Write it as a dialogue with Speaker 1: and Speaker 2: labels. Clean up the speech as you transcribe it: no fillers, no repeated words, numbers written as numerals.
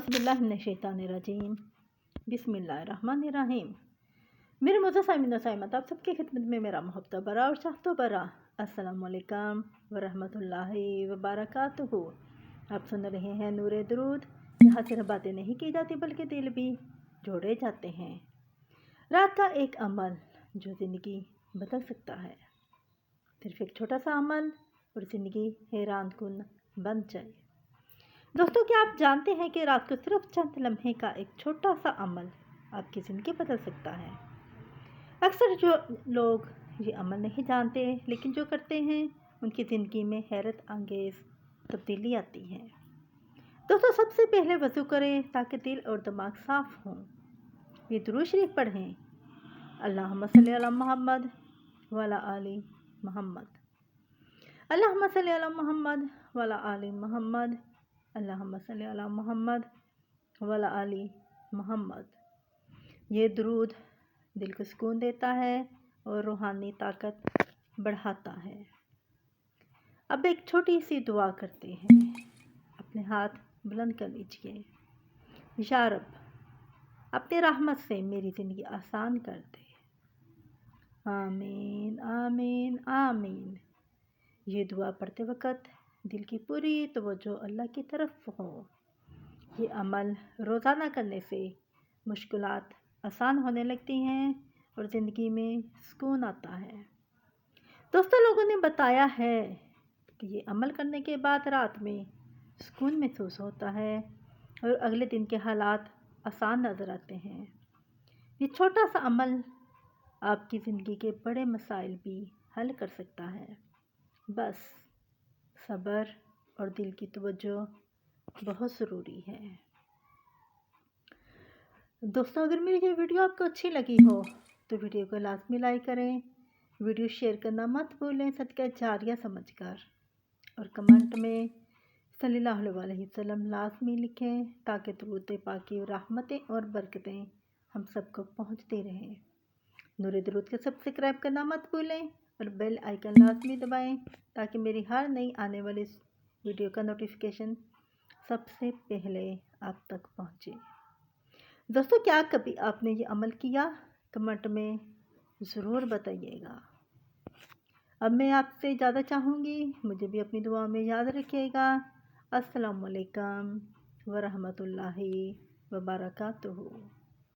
Speaker 1: औज़ुबिल्लाहिमिनश्शैतानिर्रजीम बिस्मिल्लाहिर्रहमानिर्रहीम। मेरे मोअज़्ज़ज़ साइमीन व साइमत, आप सबकी खिदमत में मेरा मोहब्बत बरा और चाहतो बरा अस्सलाम वालेकुम व रहमतुल्लाहि व बरकातुहू। आप सुन रहे हैं नूरे दरूद। यहाँ सिर्फ बातें नहीं की जाती बल्कि दिल भी जोड़े जाते हैं। रात का एक अमल जो ज़िंदगी बदल सकता है। सिर्फ एक छोटा सा अमल और ज़िंदगी हैरान कुन बन जाए। दोस्तों, क्या आप जानते हैं कि रात को सिर्फ चंद लम्हे का एक छोटा सा अमल आपकी ज़िंदगी बदल सकता है। अक्सर जो लोग ये अमल नहीं जानते लेकिन जो करते हैं उनकी ज़िंदगी में हैरत अंगेज़ तब्दीली आती है। दोस्तों, सबसे पहले वज़ू करें ताकि दिल और दिमाग साफ़ हों। ये दुरूद शरीफ पढ़ें, अल्लाहुम्मा सल्ली अला मुहम्मद व अला आलि मुहम्मद, अल्लाहुम्मा सल्ली अला मुहम्मद व अला आलि मुहम्मद, अल्लाहुम्मा सल्ली अला मुहम्मद व अला आलि मुहम्मद। ये दुरूद दिल को सुकून देता है और रूहानी ताकत बढ़ाता है। अब एक छोटी सी दुआ करते हैं। अपने हाथ बुलंद कर लीजिए। या रब, अपनी रहमत से मेरी ज़िंदगी आसान कर दे। आमीन आमीन आमीन। ये दुआ पढ़ते वक्त दिल की पूरी तवज्जो अल्लाह की तरफ हो। ये अमल रोज़ाना करने से मुश्किलात आसान होने लगती हैं और ज़िंदगी में सुकून आता है। दोस्तों, लोगों ने बताया है कि ये अमल करने के बाद रात में सुकून महसूस होता है और अगले दिन के हालात आसान नज़र आते हैं। ये छोटा सा अमल आपकी ज़िंदगी के बड़े मसाइल भी हल कर सकता है। बस सब्र और दिल की तवज्जो बहुत ज़रूरी है। दोस्तों, अगर मेरी ये वीडियो आपको अच्छी लगी हो तो वीडियो को लाजमी लाइक करें। वीडियो शेयर करना मत भूलें सदका जारिया समझकर, और कमेंट में सल्लल्लाहु अलैहि वसल्लम लाजमी लिखें ताकि दुरूद पाक की रहमतें और बरकतें हम सबको पहुँचती रहें। नूरे दरूद को सब्सक्राइब करना मत भूलें और बेल आइकन लाजमी दबाएं ताकि मेरी हर नई आने वाली वीडियो का नोटिफिकेशन सबसे पहले आप तक पहुंचे। दोस्तों, क्या कभी आपने ये अमल किया? कमेंट में ज़रूर बताइएगा। अब मैं आपसे ज़्यादा चाहूँगी मुझे भी अपनी दुआ में याद रखिएगा। अस्सलाम वालेकुम व रहमतुल्लाहि व बरकातुहू।